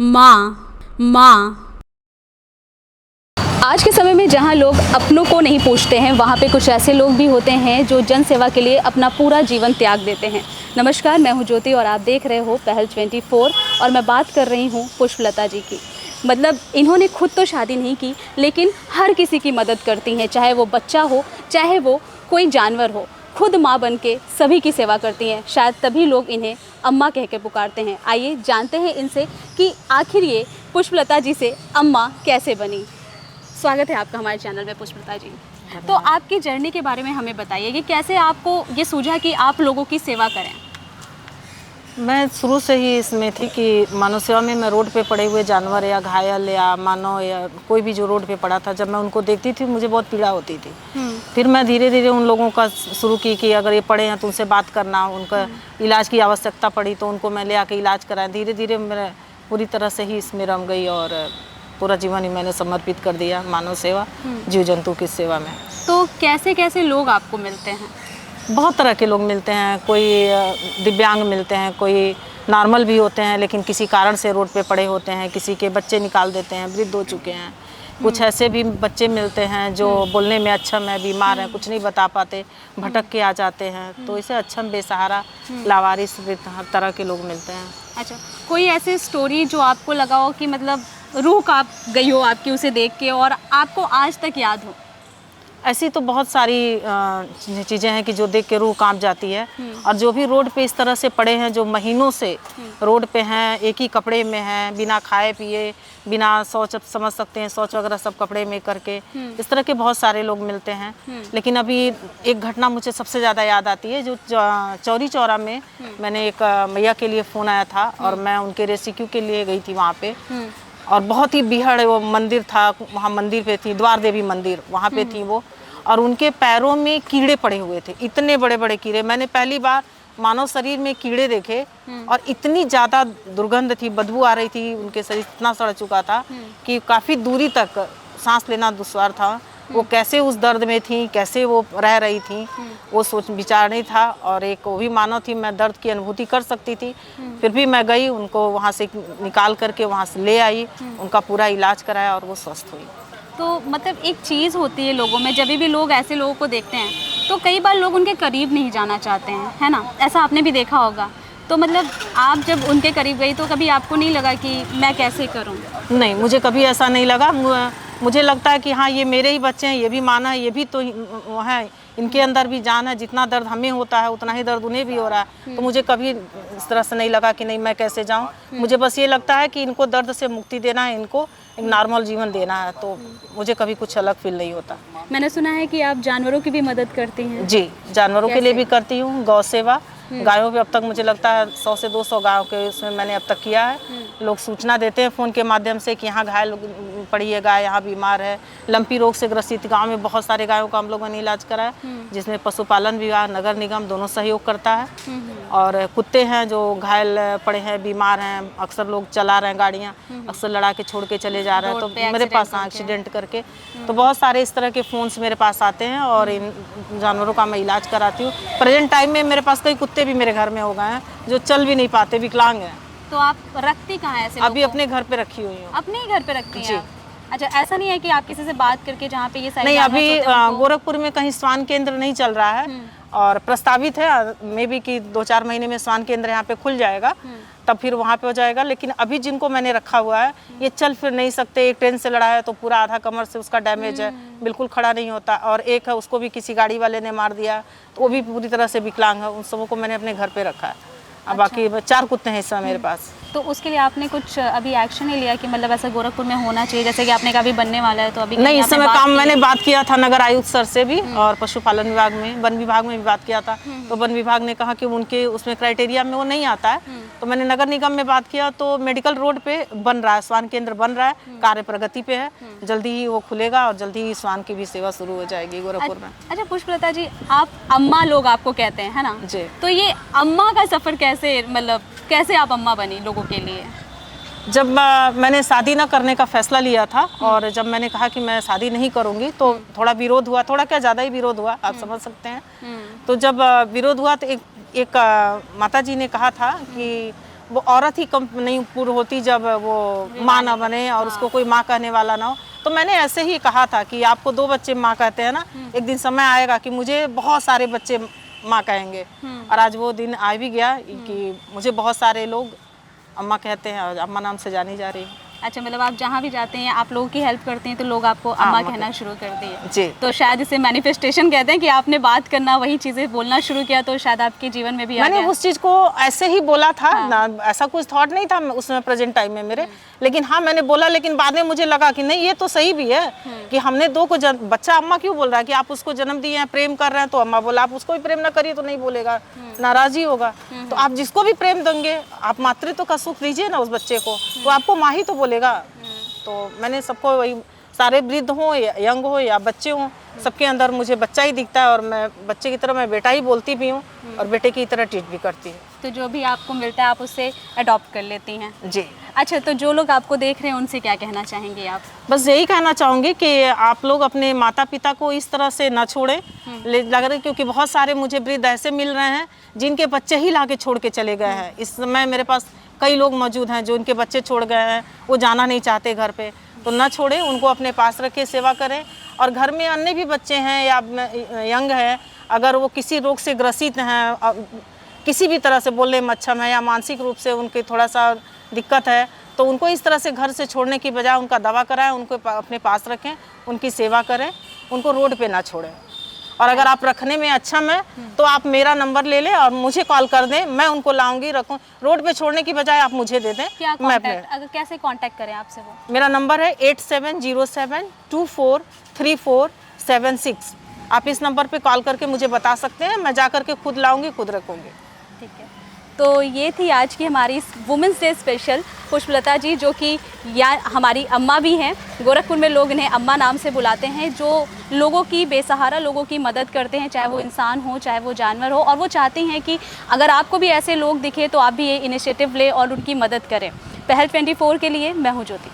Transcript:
माँ माँ। आज के समय में जहाँ लोग अपनों को नहीं पूछते हैं, वहाँ पे कुछ ऐसे लोग भी होते हैं जो जन सेवा के लिए अपना पूरा जीवन त्याग देते हैं। नमस्कार, मैं हूँ ज्योति और आप देख रहे हो पहल 24 और मैं बात कर रही हूँ पुष्पलता जी की। मतलब इन्होंने खुद तो शादी नहीं की, लेकिन हर किसी की मदद करती हैं, चाहे वो बच्चा हो, चाहे वो कोई जानवर हो। खुद माँ बन के सभी की सेवा करती हैं। शायद तभी लोग इन्हें अम्मा कह के पुकारते हैं। आइए जानते हैं इनसे कि आखिर ये पुष्पलता जी से अम्मा कैसे बनी। स्वागत है आपका हमारे चैनल में पुष्पलता जी। तो आपकी जर्नी के बारे में हमें बताइए कि कैसे आपको ये सूझा कि आप लोगों की सेवा करें। मैं शुरू से ही इसमें थी कि मानव सेवा में मैं रोड पे पड़े हुए जानवर या घायल या मानव या कोई भी जो रोड पे पड़ा था, जब मैं उनको देखती थी मुझे बहुत पीड़ा होती थी। फिर मैं धीरे धीरे उन लोगों का शुरू की कि अगर ये पड़े हैं तो उनसे बात करना, उनका इलाज की आवश्यकता पड़ी तो उनको मैं ले आके इलाज कराया। धीरे धीरे मैं पूरी तरह से ही इसमें रम गई और पूरा जीवन ही मैंने समर्पित कर दिया मानव सेवा, जीव जंतु की सेवा में। तो कैसे कैसे लोग आपको मिलते हैं? बहुत तरह के लोग मिलते हैं। कोई दिव्यांग मिलते हैं, कोई नॉर्मल भी होते हैं लेकिन किसी कारण से रोड पे पड़े होते हैं, किसी के बच्चे निकाल देते हैं, वृद्ध हो चुके हैं। कुछ ऐसे भी बच्चे मिलते हैं जो बोलने में अक्षम है, बीमार हैं, कुछ नहीं बता पाते, भटक के आ जाते हैं। तो इसे अक्षम, बेसहारा, लावारिस, वृद्ध, हर तरह के लोग मिलते हैं। अच्छा, कोई ऐसी स्टोरी जो आपको लगा हो कि मतलब रूह कांप गई हो आपकी उसे देख के और आपको आज तक याद हो? ऐसी तो बहुत सारी चीज़ें हैं कि जो देख के रूह कांप जाती है। और जो भी रोड पे इस तरह से पड़े हैं, जो महीनों से रोड पे हैं, एक ही कपड़े में हैं, बिना खाए पिए, बिना शौच, समझ सकते हैं शौच वगैरह सब कपड़े में करके, इस तरह के बहुत सारे लोग मिलते हैं। लेकिन अभी एक घटना मुझे सबसे ज़्यादा याद आती है, जो चौरी चौरा में मैंने एक मैया के लिए फ़ोन आया था और मैं उनके रेस्क्यू के लिए गई थी वहाँ पे। और बहुत ही बीहड़ वो मंदिर था, वहाँ मंदिर पे थी, द्वार देवी मंदिर, वहाँ पे थी वो। और उनके पैरों में कीड़े पड़े हुए थे, इतने बड़े बड़े कीड़े। मैंने पहली बार मानव शरीर में कीड़े देखे और इतनी ज़्यादा दुर्गंध थी, बदबू आ रही थी, उनके शरीर इतना सड़ चुका था कि काफ़ी दूरी तक सांस लेना दुश्वार था। वो कैसे उस दर्द में थी, कैसे वो रह रही थी, वो सोच विचार नहीं था। और एक वो भी मानव थी, मैं दर्द की अनुभूति कर सकती थी। फिर भी मैं गई, उनको वहाँ से निकाल करके वहाँ से ले आई, उनका पूरा इलाज कराया और वो स्वस्थ हुई। तो मतलब एक चीज़ होती है लोगों में, जब भी लोग ऐसे लोगों को देखते हैं तो कई बार लोग उनके करीब नहीं जाना चाहते हैं, है ना? ऐसा आपने भी देखा होगा। तो मतलब आप जब उनके करीब गई तो कभी आपको नहीं लगा कि मैं कैसे करूं? नहीं, मुझे कभी ऐसा नहीं लगा। मुझे लगता है कि हाँ, ये मेरे ही बच्चे हैं, ये भी माना है, ये भी तो है, इनके अंदर भी जान है। जितना दर्द हमें होता है उतना ही दर्द उन्हें भी हो रहा है। तो मुझे कभी इस तरह से नहीं लगा कि नहीं मैं कैसे जाऊं। मुझे बस ये लगता है कि इनको दर्द से मुक्ति देना है, इनको एक नॉर्मल जीवन देना है। तो मुझे कभी कुछ अलग फील नहीं होता। मैंने सुना है कि आप जानवरों की भी मदद करती हैं। जी, जानवरों के लिए भी करती हूँ, गौ सेवा। गायों पे अब तक मुझे लगता है 100 से 200 गायों के उसमें मैंने अब तक किया है। लोग सूचना देते हैं फ़ोन के माध्यम से कि यहाँ घायल पड़ी है गाय, यहाँ बीमार है, लंपी रोग से ग्रसित। गांव में बहुत सारे गायों का हम लोगों ने इलाज करा है, जिसमें पशुपालन विभाग, नगर निगम दोनों सहयोग करता है। और कुत्ते हैं जो घायल पड़े हैं, बीमार हैं, अक्सर लोग चला रहे हैं गाड़ियाँ, अक्सर लड़ा के छोड़ के चले जा रहे हैं, तो मेरे पास एक्सीडेंट करके, तो बहुत सारे इस तरह के फ़ोन्स मेरे पास आते हैं और इन जानवरों का मैं इलाज कराती हूँ। प्रेजेंट टाइम में मेरे पास कई कुत्ते भी मेरे घर में हो गए हैं जो चल भी नहीं पाते, विकलांग हैं। तो आप रखती कहाँ हैं ऐसे लोगों को? अभी अपने घर पे रखी हुई हूँ। अपने ही घर पे रखती हैं जी। आप? अच्छा, ऐसा नहीं है कि आप किसी से बात करके जहाँ पे ये सारे नहीं, जानवर अभी होते हैं उनको- गोरखपुर में कहीं स्वान केंद्र नहीं चल रहा है और प्रस्तावित है मे बी कि 2-4 महीने में स्वान केंद्र यहाँ पे खुल जाएगा, तब फिर वहाँ पे हो जाएगा। लेकिन अभी जिनको मैंने रखा हुआ है ये चल फिर नहीं सकते। एक ट्रेन से लड़ा है तो पूरा आधा कमर से उसका डैमेज है, बिल्कुल खड़ा नहीं होता। और एक है, उसको भी किसी गाड़ी वाले ने मार दिया, तो वो भी पूरी तरह से विकलांग है। उन सबों को मैंने अपने घर पे रखा है। अब बाकी 4 कुत्ते हैं इस समय मेरे पास। तो उसके लिए आपने कुछ अभी एक्शन नहीं लिया कि मतलब ऐसा गोरखपुर में होना चाहिए, जैसे कि आपने कहा अभी बनने वाला है, तो अभी नहीं, इस आपने समय बात काम की? मैंने बात किया था नगर आयुक्त सर से भी और पशुपालन विभाग में, वन विभाग में भी बात किया था। तो वन विभाग ने कहा कि उनके उसमें क्राइटेरिया में वो नहीं आता है। तो मैंने नगर निगम में बात किया, तो मेडिकल रोड पे बन रहा है, स्वान केंद्र बन रहा है, कार्य प्रगति पे है। जल्दी ही वो खुलेगा और जल्दी ही स्वान की भी सेवा शुरू हो जाएगी गोरखपुर में। अच्छा पुष्पलता जी, आप अम्मा लोग आपको कहते हैं, है ना? जी। तो ये अम्मा का सफ़र कैसे, मतलब कैसे आप अम्मा बनी लोगों के लिए? जब मैंने शादी न करने का फैसला लिया था और जब मैंने कहा कि मैं शादी नहीं करूंगी, तो थोड़ा विरोध हुआ, थोड़ा क्या ज़्यादा ही विरोध हुआ, आप समझ सकते हैं। तो जब विरोध हुआ तो एक माता जी ने कहा था कि वो औरत ही कम नहीं पूरी होती जब वो माँ ना बने और उसको कोई माँ कहने वाला ना हो। तो मैंने ऐसे ही कहा था कि आपको 2 बच्चे माँ कहते हैं ना, एक दिन समय आएगा कि मुझे बहुत सारे बच्चे माँ कहेंगे। और आज वो दिन आ भी गया कि मुझे बहुत सारे लोग अम्मा कहते हैं और अम्मा नाम से जानी जा रही है। अच्छा, मतलब आप जहाँ भी जाते हैं, आप लोगों की हेल्प करते हैं तो लोग आपको अम्मा कहना शुरू कर दिए। जी। तो शायद इसे मैनिफेस्टेशन कहते हैं कि आपने बात करना, वही चीज़ें बोलना शुरू किया, तो शायद आपके जीवन में भी आ मैंने गया। उस चीज़ को ऐसे ही बोला था ना, ऐसा कुछ थॉट नहीं था उसमें प्रेजेंट टाइम में मेरे, लेकिन हाँ मैंने बोला, लेकिन बाद में मुझे लगा कि नहीं ये तो सही भी है कि हमने 2 को बच्चा अम्मा क्यों बोल रहा है कि आप उसको जन्म दिए हैं, प्रेम कर रहे हैं, तो अम्मा बोला। आप उसको भी प्रेम ना करिए तो नहीं बोलेगा, नाराज़ी होगा। तो आप जिसको भी प्रेम देंगे, आप मातृत्व का सुख दीजिए ना उस बच्चे को, तो आपको माँ ही तो बोलेगा। तो मैंने सबको वही, सारे वृद्ध हों या यंग हो या बच्चे हों, सबके अंदर मुझे बच्चा ही दिखता है और मैं बच्चे की तरह मैं बेटा ही बोलती भी हूँ और बेटे की तरह ट्रीट भी करती हूँ। तो जो भी आपको मिलता है आप उससे अडॉप्ट कर लेती हैं। जी। अच्छा, तो जो लोग आपको देख रहे हैं उनसे क्या कहना चाहेंगे आप? बस यही कहना चाहूँगी कि आप लोग अपने माता पिता को इस तरह से ना छोड़ें, लग रहा है क्योंकि बहुत सारे मुझे वृद्ध ऐसे मिल रहे हैं जिनके बच्चे ही ला के छोड़ के चले गए हैं। इस समय मेरे पास कई लोग मौजूद हैं जो उनके बच्चे छोड़ गए हैं, वो जाना नहीं चाहते घर पे। तो ना छोड़ें, उनको अपने पास रखें, सेवा करें। और घर में अन्य भी बच्चे हैं या यंग हैं, अगर वो किसी रोग से ग्रसित हैं, किसी भी तरह से बोलने में अक्षम है या मानसिक रूप से उनकी थोड़ा सा दिक्कत है, तो उनको इस तरह से घर से छोड़ने की बजाय उनका दवा कराएं, उनको अपने पास रखें, उनकी सेवा करें, उनको रोड पे ना छोड़ें। और अगर आप रखने में अक्षम है तो आप मेरा नंबर ले लें और मुझे कॉल कर दें, मैं उनको लाऊंगी, रखूँ। रोड पे छोड़ने की बजाय आप मुझे दे दें। क्या कांटेक्ट, अगर कैसे कांटेक्ट करें आपसे? वो मेरा नंबर है 8707243476। आप इस नंबर पे कॉल करके मुझे बता सकते हैं, मैं जा करके खुद लाऊंगी, खुद रखूँगी। ठीक है। तो ये थी आज की हमारी वुमेंस डे स्पेशल पुष्पलता जी, जो कि या हमारी अम्मा भी हैं। गोरखपुर में लोग इन्हें अम्मा नाम से बुलाते हैं, जो लोगों की, बेसहारा लोगों की मदद करते हैं, चाहे वो इंसान हो चाहे वो जानवर हो। और वो चाहती हैं कि अगर आपको भी ऐसे लोग दिखे तो आप भी ये इनिशिएटिव लें और उनकी मदद करें। पहल 24 के लिए मैं हूँ ज्योति।